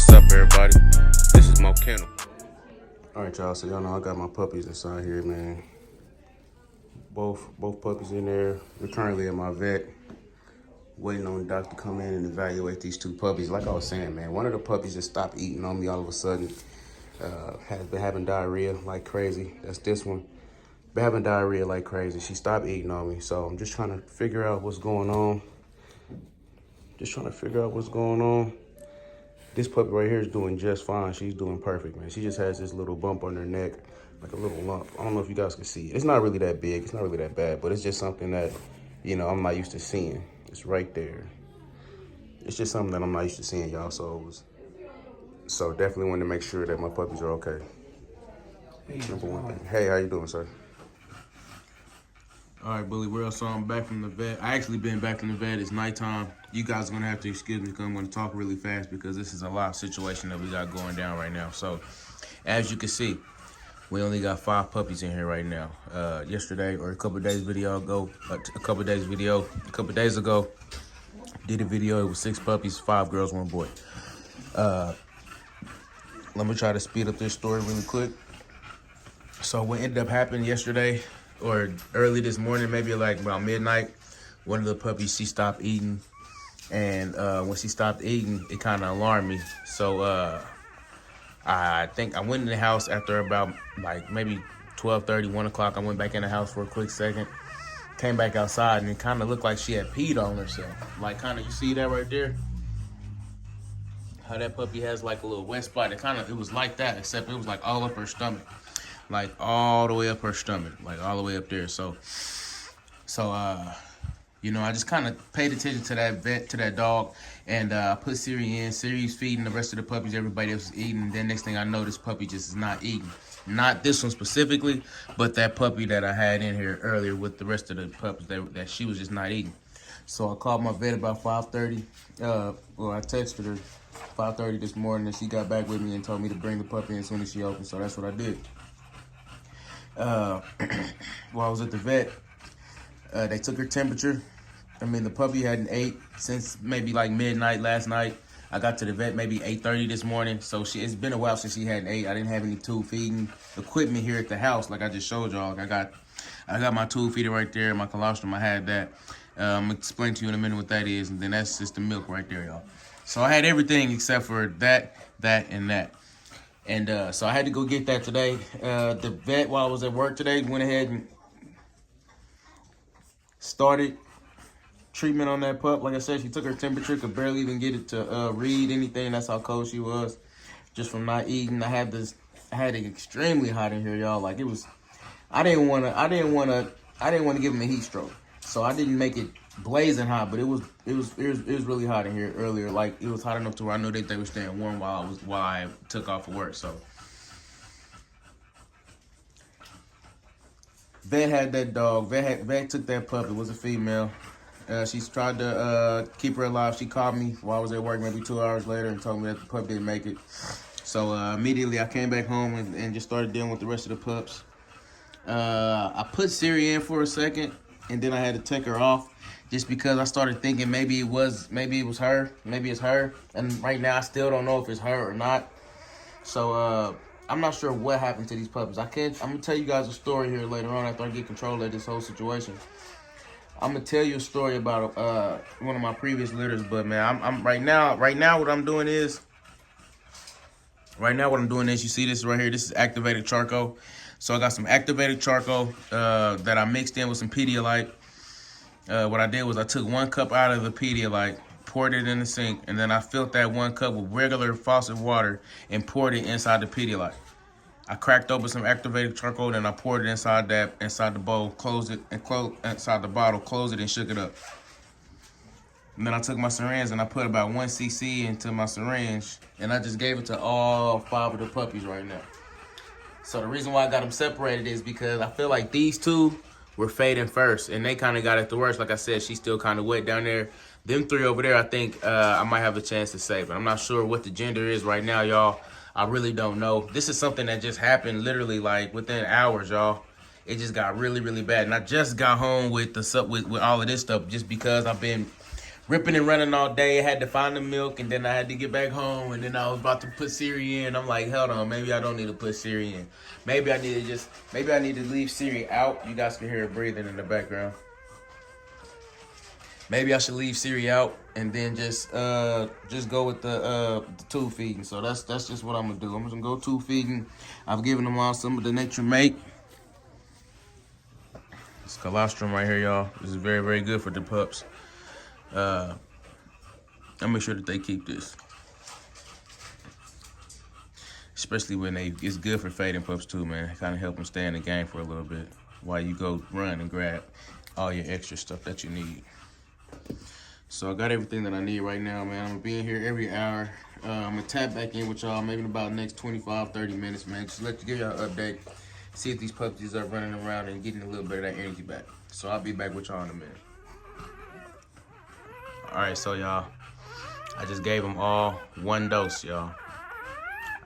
What's up, everybody? This is Mo Kennel. All right, y'all. So y'all know I got my puppies inside here, man. Both puppies in there. We're currently at my vet, waiting on the doctor to come in and evaluate these two puppies. Like I was saying, man, one of the puppies just stopped eating on me all of a sudden. Has been having diarrhea like crazy. That's this one. Been having diarrhea like crazy. She stopped eating on me, so I'm just trying to figure out what's going on. This puppy right here is doing just fine. She's doing perfect, man. She just has this little bump on her neck, like a little lump. I don't know if you guys can see it. It's not really that big. It's not really that bad, but it's just something that, I'm not used to seeing. It's right there. It's just something that I'm not used to seeing, y'all. So definitely want to make sure that my puppies are okay. Number one thing. Hey, how you doing, sir? All right, Bully World. So I'm back from the vet. I actually been back from the vet. It's nighttime. You guys are gonna have to excuse me because I'm gonna talk really fast because this is a live situation that we got going down right now. So, as you can see, we only got 5 puppies in here right now. Yesterday or a couple days ago, did a video. It was 6 puppies, 5 girls, 1 boy. Let me try to speed up this story really quick. So what ended up happening yesterday or early this morning, maybe like about midnight, one of the puppies, she stopped eating. And when she stopped eating, it kind of alarmed me. So I think I went in the house after about like maybe 12:30, 1 o'clock. I went back in the house for a quick second. Came back outside and it kind of looked like she had peed on herself. Like kind of, you see that right there? How that puppy has like a little wet spot. It was like that, except it was like all up her stomach. Like all the way up her stomach. Like all the way up there. So I just kind of paid attention to that dog, and I put Siri in. Siri's feeding the rest of the puppies. Everybody else is eating. And then next thing I know, this puppy just is not eating. Not this one specifically, but that puppy that I had in here earlier with the rest of the puppies that she was just not eating. So I called my vet about 5:30. I texted her 5:30 this morning, and she got back with me and told me to bring the puppy in as soon as she opened. So that's what I did. While I was at the vet, they took her temperature. The puppy hadn't ate since maybe like midnight last night. I got to the vet maybe 8:30 this morning. So it's been a while since she hadn't ate. I didn't have any tube feeding equipment here at the house like I just showed y'all. I got my tube feeder right there, my colostrum. I had that. I'm gonna explain to you in a minute what that is, and then that's just the milk right there, y'all. So I had everything except for that, and that. And so I had to go get that today. The vet, while I was at work today, went ahead and started treatment on that pup. Like I said, she took her temperature, could barely even get it to read anything. That's how cold she was, just from not eating. I had it extremely hot in here, y'all. Like it was, I didn't want to give him a heat stroke, so I didn't make it blazing hot. But it was really hot in here earlier. Like it was hot enough to where I knew they were staying warm while I took off for work. So Vet had that dog. Vet took that pup. It was a female. She's tried to keep her alive. She called me while I was at work maybe 2 hours later and told me that the pup didn't make it. So immediately I came back home and just started dealing with the rest of the pups. I put Siri in for a second, and then I had to take her off just because I started thinking maybe it's her. And right now I still don't know if it's her or not. So I'm not sure what happened to these puppies. I'm gonna tell you guys a story here later on after I get control of this whole situation. I'm gonna tell you a story about one of my previous litters, but man, I'm right now what I'm doing is, you see this right here, this is activated charcoal. So I got some activated charcoal that I mixed in with some Pedialyte. What I did was I took 1 cup out of the Pedialyte, poured it in the sink, and then I filled that 1 cup with regular faucet water and poured it inside the Pedialyte. I cracked open some activated charcoal, and I poured it inside the bowl, closed it, and inside the bottle, closed it, and shook it up. And then I took my syringe and I put about 1 cc into my syringe, and I just gave it to all 5 of the puppies right now. So the reason why I got them separated is because I feel like these 2 were fading first, and they kind of got it the worst. Like I said, she's still kind of wet down there. Them 3 over there, I think I might have a chance to save, but I'm not sure what the gender is right now, y'all. I really don't know. This is something that just happened literally like within hours, y'all. It just got really, really bad. And I just got home with all of this stuff just because I've been ripping and running all day. I had to find the milk, and then I had to get back home, and then I was about to put Siri in. I'm like, hold on, maybe I don't need to put Siri in. Maybe I need to leave Siri out. You guys can hear her breathing in the background. Maybe I should leave Siri out and then just go with the tube feeding. So that's just what I'm gonna do. I'm just gonna go tube feeding. I've given them all some of the Nature Mate. It's colostrum right here, y'all. This is very, very good for the pups. I'll make sure that they keep this. Especially when it's good for fading pups too, man. Kind of help them stay in the game for a little bit while you go run and grab all your extra stuff that you need. So I got everything that I need right now, man. I'm gonna be in here every hour. I'm gonna tap back in with y'all maybe in about the next 25, 30 minutes, man. Just give y'all an update. See if these puppies are running around and getting a little bit of that energy back. So I'll be back with y'all in a minute. All right, so y'all, I just gave them all one dose, y'all.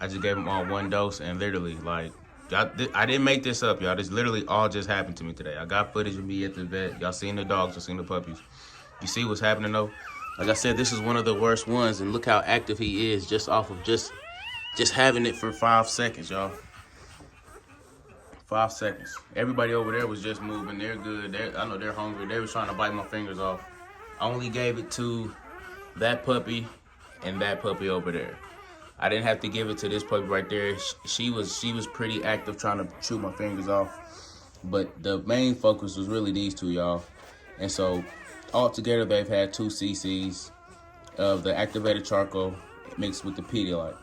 I just gave them all one dose, and literally, like, I didn't make this up, y'all. This literally all just happened to me today. I got footage of me at the vet. Y'all seen the dogs, y'all seen the puppies. You see what's happening though? Like I said, this is one of the worst ones, and look how active he is just off of just having it for 5 seconds, y'all. 5 seconds. Everybody over there was just moving. They're good. I know they're hungry. They was trying to bite my fingers off. I only gave it to that puppy and that puppy over there. I didn't have to give it to this puppy right there. She was pretty active trying to chew my fingers off. But the main focus was really these two, y'all. And so altogether, they've had 2 cc's of the activated charcoal mixed with the Pedialyte.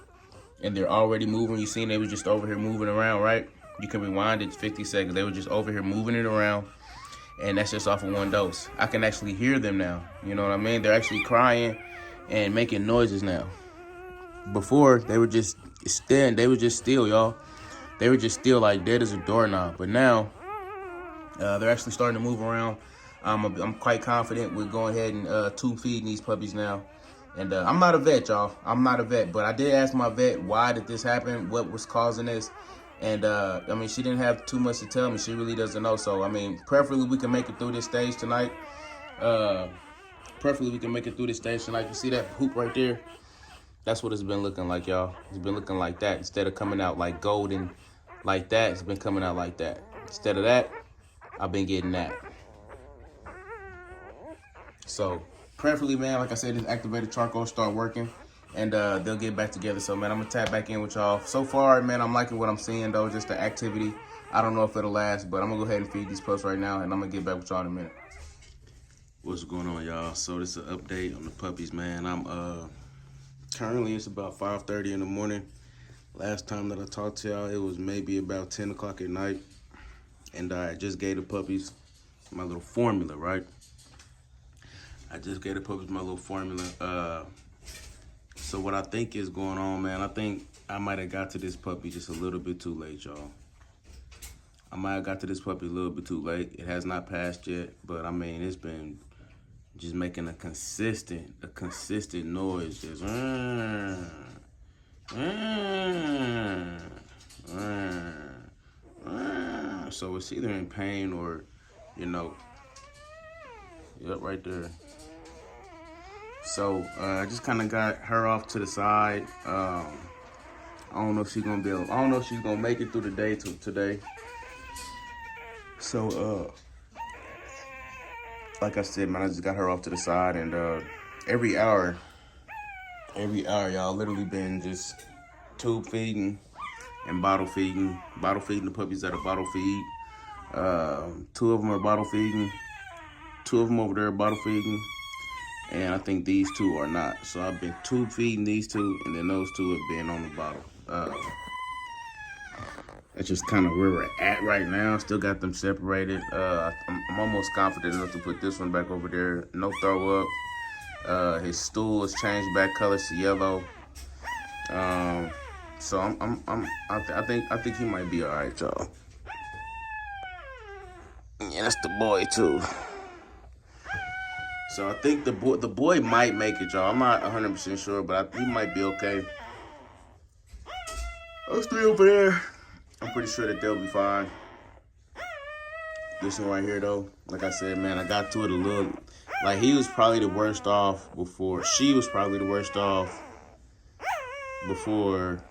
And they're already moving. You seen they were just over here moving around, right? You can rewind it 50 seconds. They were just over here moving it around. And that's just off of one dose. I can actually hear them now. You know what I mean? They're actually crying and making noises now. Before, they were just still, y'all. They were just still like dead as a doorknob. But now, they're actually starting to move around. I'm quite confident with going ahead and tube feeding these puppies now. And I'm not a vet, y'all. I'm not a vet. But I did ask my vet, why did this happen? What was causing this? And, I mean, she didn't have too much to tell me. She really doesn't know. So, I mean, preferably we can make it through this stage tonight. You see that hoop right there? That's what it's been looking like, y'all. It's been looking like that. Instead of coming out like golden like that, it's been coming out like that. Instead of that, I've been getting that. So, preferably, man, like I said, this activated charcoal start working. And they'll get back together. So, man, I'm going to tap back in with y'all. So far, man, I'm liking what I'm seeing, though. Just the activity. I don't know if it'll last, but I'm going to go ahead and feed these pups right now. And I'm going to get back with y'all in a minute. What's going on, y'all? So, this is an update on the puppies, man. Currently, it's about 5:30 in the morning. Last time that I talked to y'all, it was maybe about 10 o'clock at night. And I just gave the puppies my little formula, right? I just gave the puppies my little formula. So what I think is going on, man, I think I might have got to this puppy just a little bit too late, y'all. I might have got to this puppy a little bit too late. It has not passed yet, but I mean, it's been just making a consistent noise. Just, so it's either in pain or, you know, yep, right there. So I just kind of got her off to the side. I don't know if she's gonna I don't know if she's gonna make it through the day today. So like I said, man, I just got her off to the side, and every hour, y'all, literally been just tube feeding and bottle feeding the puppies at a bottle feed. 2 of them are bottle feeding. 2 of them over there are bottle feeding. And I think these 2 are not. So I've been tube feeding these 2, and then those 2 have been on the bottle. That's just kind of where we're at right now. Still got them separated. I'm almost confident enough to put this one back over there. No throw up. His stool has changed back colors to yellow. So I think he might be all right, y'all. Yeah, that's the boy too. So I think the boy might make it, y'all. I'm not 100% sure, but he might be okay. Those 3 over there, I'm pretty sure that they'll be fine. This one right here, though, like I said, man, I got to it a Like, he was probably the worst off before. She was probably the worst off before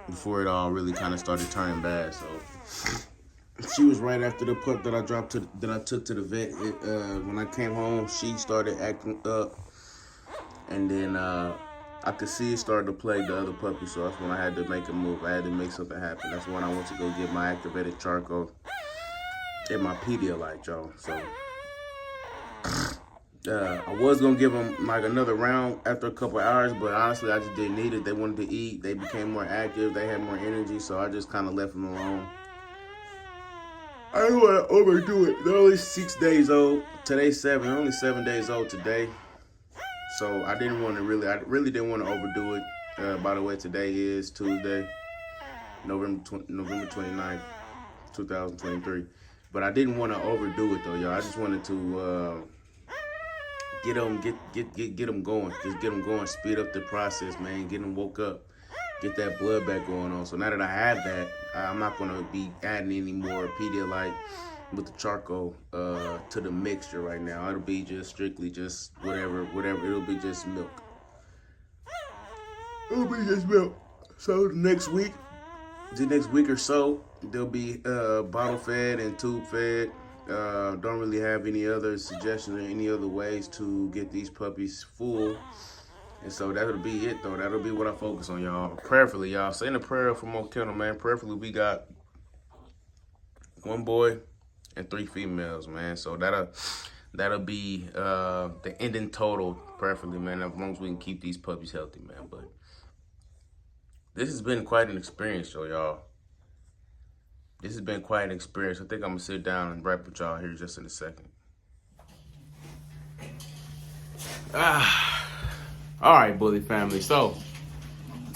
before it all really kind of started turning bad. So she was right after the pup that I took to the vet. When I came home, she started acting up, and then I could see it started to plague the other puppy. So that's when I had to make a move. I had to make something happen. That's when I went to go get my activated charcoal and my Pedialyte, y'all. So I was gonna give them like another round after a couple hours, but honestly, I just didn't need it. They wanted to eat. They became more active. They had more energy, so I just kind of left them alone. I didn't want to overdo it. They're only 6 days old. Today's 7. They're only 7 days old today. So I really didn't want to overdo it. By the way, today is Tuesday, November 29th, 2023. But I didn't want to overdo it though, y'all. I just wanted to get them going. Just get them going. Speed up the process, man. Get them woke up. Get that blood back going on. So now that I have that, I'm not going to be adding any more Pedialyte with the charcoal to the mixture right now. It'll be just strictly just whatever. It'll be just milk. It'll be just milk. So the next week or so, they'll be bottle fed and tube fed. Don't really have any other suggestions or any other ways to get these puppies full. And so that'll be it, though. That'll be what I focus on, y'all. Prayerfully, y'all. Saying a prayer for more kennel, man. Prayerfully, we got 1 boy and 3 females, man. So that'll be the ending total, prayerfully, man. As long as we can keep these puppies healthy, man. But this has been quite an experience, y'all. This has been quite an experience. I think I'm gonna sit down and wrap with y'all here just in a second. All right, Bully family. So,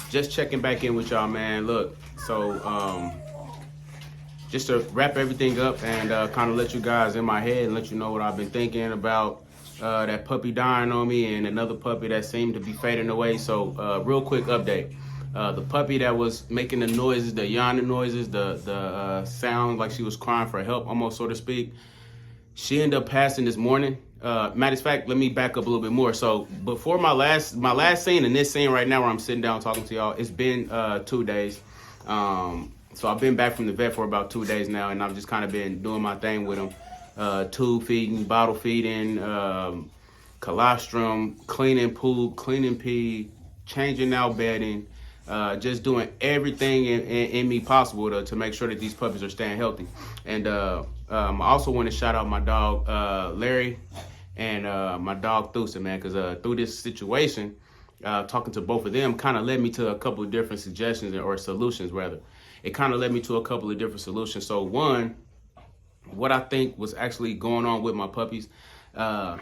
just checking back in with y'all, man. Look, so just to wrap everything up and kind of let you guys in my head and let you know what I've been thinking about that puppy dying on me and another puppy that seemed to be fading away. So, real quick update. The puppy that was making the noises, the yawning noises, the sound like she was crying for help, almost so to speak, she ended up passing this morning. Matter of fact, let me back up a little bit more. So before my last scene and this scene right now where I'm sitting down talking to y'all, it's been 2 days. So I've been back from the vet for about 2 days now, and I've just kind of been doing my thing with them. Tube feeding, bottle feeding, colostrum, cleaning poop, cleaning pee, changing out bedding, just doing everything in me possible to make sure that these puppies are staying healthy. And I also want to shout out my dog, Larry, and my dog Thusa, man, because through this situation, talking to both of them kind of led me to a couple of different suggestions or solutions, rather. It kind of led me to a couple of different solutions. So one, what I think was actually going on with my puppies, I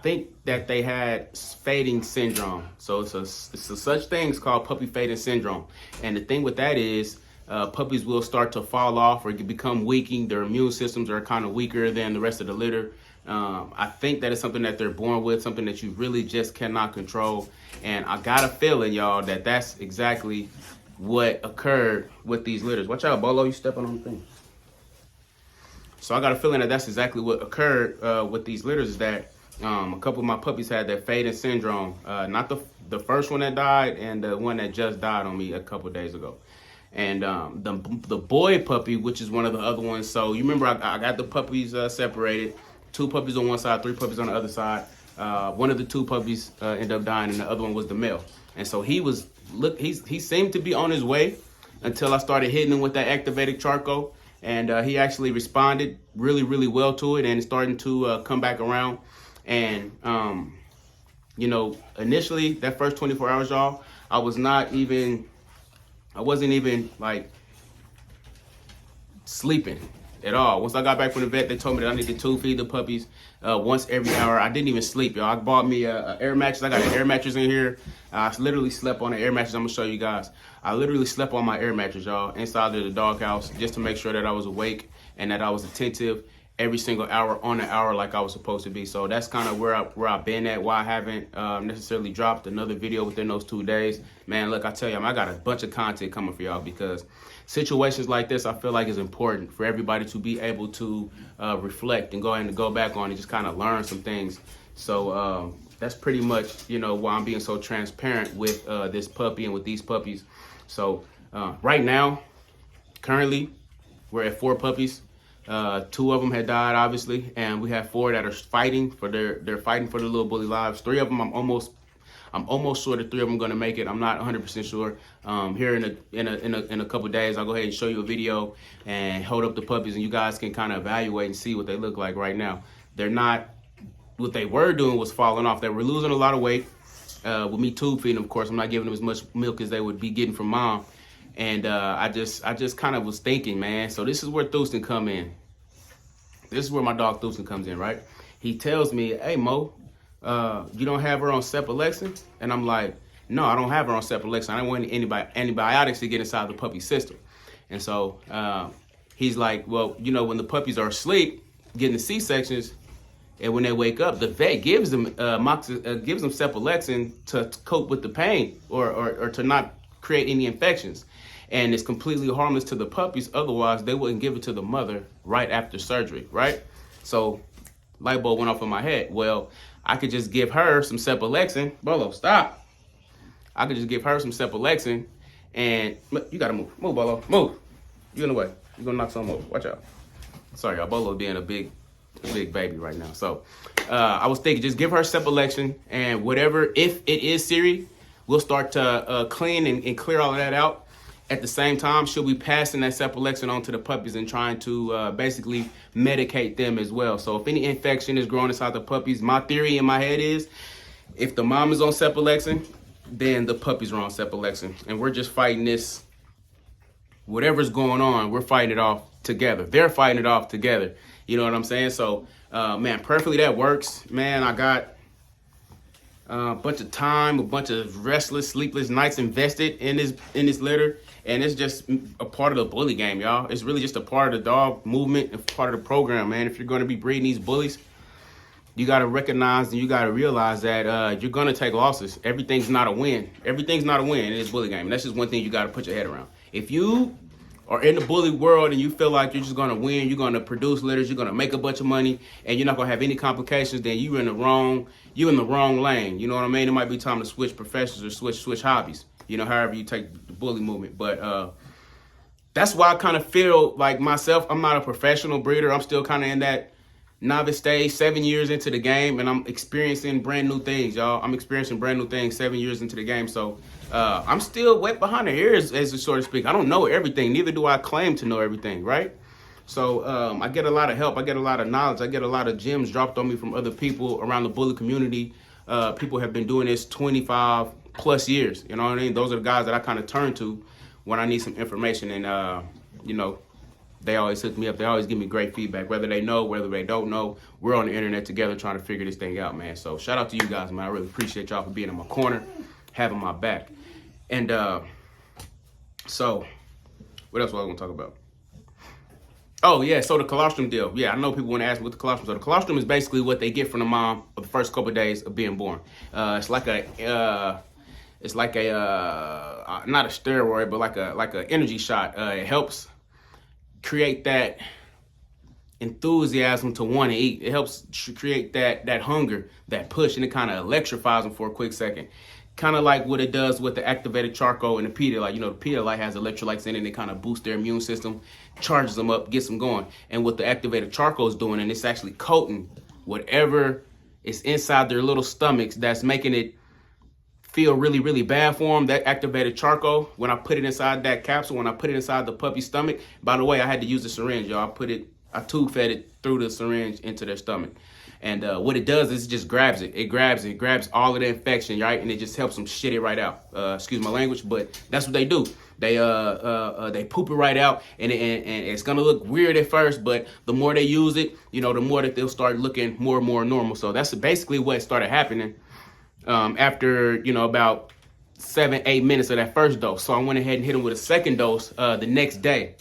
think that they had fading syndrome. So it's a such things called puppy fading syndrome. And the thing with that is puppies will start to fall off or become weakening. Their immune systems are kind of weaker than the rest of the litter. I think that is something that they're born with, something that you really just cannot control. And I got a feeling, y'all, that that's exactly what occurred with these litters. Watch out, Bolo, you stepping on the thing. So I got a feeling that that's exactly what occurred with these litters, is that a couple of my puppies had that fading syndrome. Not the first one that died and the one that just died on me a couple of days ago. And the boy puppy, which is one of the other ones. So you remember I got the puppies separated. 2 puppies on one side, 3 puppies on the other side. One of the 2 puppies ended up dying, and the other one was the male. And so he seemed to be on his way until I started hitting him with that activated charcoal. And he actually responded really, really well to it and starting to come back around. And, you know, initially that first 24 hours, y'all, I wasn't even like sleeping at all. Once I got back from the vet, they told me that I needed to feed the puppies once every hour. I didn't even sleep, y'all. I bought me a air mattress. I got an air mattress in here. I literally slept on an air mattress. I'm gonna show you guys. I literally slept on my air mattress, y'all, inside of the doghouse, just to make sure that I was awake and that I was attentive. every single hour on the hour like I was supposed to be. So that's kind of where I've been at, why I haven't necessarily dropped another video within those 2 days. Man, look, I tell you, I got a bunch of content coming for y'all, because situations like this, I feel like is important for everybody to be able to reflect and go ahead and go back on and just kind of learn some things. So that's pretty much, you know, why I'm being so transparent with this puppy and with these puppies. So right now, currently, we're at 4 puppies. 2 of them had died, obviously, and we have 4 that are fighting for they're fighting for their little bully lives. 3 of them, I'm almost sure that 3 of them are gonna make it. I'm not 100% sure. Here in a couple days, I'll go ahead and show you a video and hold up the puppies, and you guys can kind of evaluate and see what they look like right now. They're not what they were doing was falling off. They were losing a lot of weight. With me tube feeding, of course, I'm not giving them as much milk as they would be getting from mom. And I just kind of was thinking, man, so this is where Thurston come in. This is where my dog Thurston comes in, right? He tells me, hey, Mo, you don't have her on cephalexin? And I'm like, no, I don't have her on cephalexin. I don't want any antibiotics to get inside the puppy system. And so he's like, well, you know, when the puppies are asleep, getting the C-sections, and when they wake up, the vet gives them cephalexin to cope with the pain or to not create any infections. And it's completely harmless to the puppies. Otherwise, they wouldn't give it to the mother right after surgery, right? So light bulb went off in my head. Well, I could just give her some cephalexin. Bolo, stop. I could just give her some cephalexin, and you gotta move. Move, Bolo, move. You in the way. You're gonna knock something over. Watch out. Sorry, y'all. Bolo being a big baby right now. So I was thinking, just give her cephalexin, and whatever, if it is serious, we'll start to clean and clear all of that out. At the same time, she'll be passing that cephalexin on to the puppies and trying to basically medicate them as well. So if any infection is growing inside the puppies, my theory in my head is if the mom is on cephalexin, then the puppies are on cephalexin. And we're just fighting this, whatever's going on, we're fighting it off together. They're fighting it off together. You know what I'm saying? So, man, perfectly that works. Man, I got a bunch of time, a bunch of restless, sleepless nights invested in this litter. And it's just a part of the bully game, y'all. It's really just a part of the dog movement and part of the program, man. If you're going to be breeding these bullies, you got to recognize and you got to realize that you're going to take losses. Everything's not a win. Everything's not a win in this bully game. And that's just one thing you got to put your head around. If you are in the bully world and you feel like you're just going to win, you're going to produce litters, you're going to make a bunch of money, and you're not going to have any complications, then you're in the wrong lane. You know what I mean? It might be time to switch professions or switch hobbies. You know, however you take the bully movement. But that's why I kind of feel like myself, I'm not a professional breeder. I'm still kind of in that novice stage, 7 years into the game, and I'm experiencing brand new things, y'all. I'm experiencing brand new things 7 years into the game. So I'm still wet behind the ears, as so to speak. I don't know everything. Neither do I claim to know everything, right? So I get a lot of help. I get a lot of knowledge. I get a lot of gems dropped on me from other people around the bully community. People have been doing this 25 plus years. You know what I mean? Those are the guys that I kind of turn to when I need some information. And, you know, they always hook me up. They always give me great feedback, whether they know, whether they don't know. We're on the internet together trying to figure this thing out, man. So shout out to you guys, man. I really appreciate y'all for being in my corner, having my back. And so what else was I going to talk about? Oh, yeah, so the colostrum deal. Yeah, I know people want to ask me what the colostrum is. So the colostrum is basically what they get from the mom of the first couple of days of being born. It's like a not a steroid, but like a energy shot. It helps create that enthusiasm to want to eat. It helps create that hunger, that push, and it kind of electrifies them for a quick second. Kind of like what it does with the activated charcoal and the Pedialyte. You know, the Pedialyte has electrolytes in it, and it kind of boosts their immune system, charges them up, gets them going. And what the activated charcoal is doing, and it's actually coating whatever is inside their little stomachs that's making it feel really, really bad for them. That activated charcoal, when I put it inside that capsule, when I put it inside the puppy's stomach, by the way, I had to use the syringe, y'all. I tube fed it through the syringe into their stomach. And what it does is it just grabs it. It grabs all of the infection, right? And it just helps them shit it right out. Excuse my language, but that's what they do. They poop it right out, and it's gonna look weird at first, but the more they use it, you know, the more that they'll start looking more and more normal. So that's basically what started happening after, you know, about 7-8 minutes of that first dose. So I went ahead and hit him with a second dose the next day.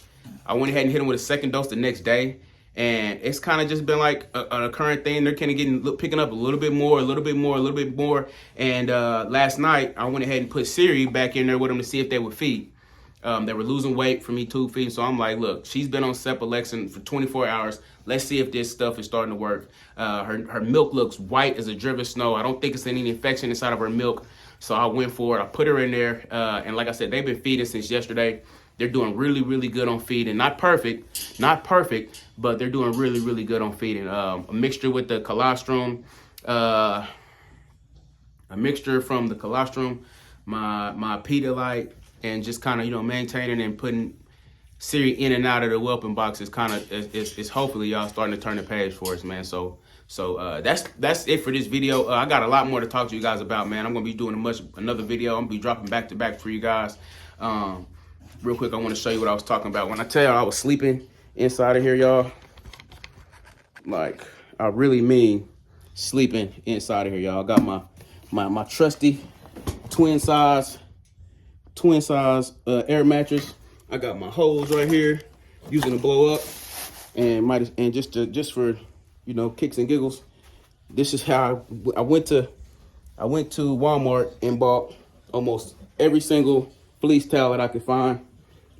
And it's kind of just been like a current thing. They're kind of picking up a little bit more. And last night, I went ahead and put Siri back in there with them to see if they would feed. They were losing weight from me tube feeding. So I'm like, look, she's been on Cephalexin for 24 hours. Let's see if this stuff is starting to work. Her milk looks white as a driven snow. I don't think it's any infection inside of her milk. So I went for it. I put her in there. And like I said, they've been feeding since yesterday. They're doing really, really good on feeding. Not perfect, but they're doing really, really good on feeding. A mixture with the colostrum, a mixture from the colostrum, my Pedialyte, and just kind of, maintaining and putting Siri in and out of the whelping box is kind of, is hopefully y'all starting to turn the page for us, man. So that's it for this video. I got a lot more to talk to you guys about, man. I'm going to be doing another video. I'm going to be dropping back to back for you guys. Real quick, I want to show you what I was talking about. When I tell y'all I was sleeping inside of here, y'all, like, I really mean sleeping inside of here, y'all. I got my trusty twin size air mattress. I got my hose right here, using to blow up, and just for kicks and giggles. This is how I went to Walmart and bought almost every single fleece towel that I could find.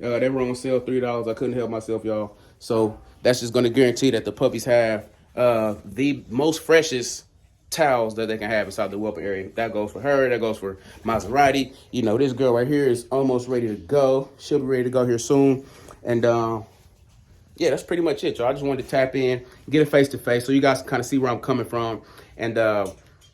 They were on sale, $3. I couldn't help myself, y'all. So that's just going to guarantee that the puppies have the most freshest towels that they can have inside the whelping area. That goes for her. That goes for Maserati. This girl right here is almost ready to go. She'll be ready to go here soon. And yeah, that's pretty much it, y'all. I just wanted to tap in, get a face-to-face so you guys can kind of see where I'm coming from. And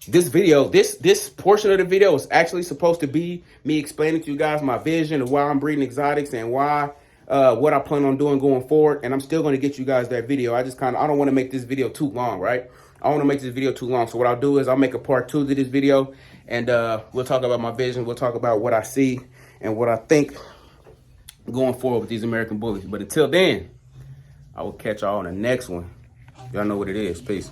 this video, this portion of the video is actually supposed to be me explaining to you guys my vision of why I'm breeding exotics and why what I plan on doing going forward. And I'm still going to get you guys that video. I don't want to make this video too long, right? I want to make this video too long. So what I'll do is I'll make a part 2 to this video, and we'll talk about my vision. We'll talk about what I see and what I think going forward with these American bullies. But until then, I will catch y'all on the next one. Y'all know what it is. Peace.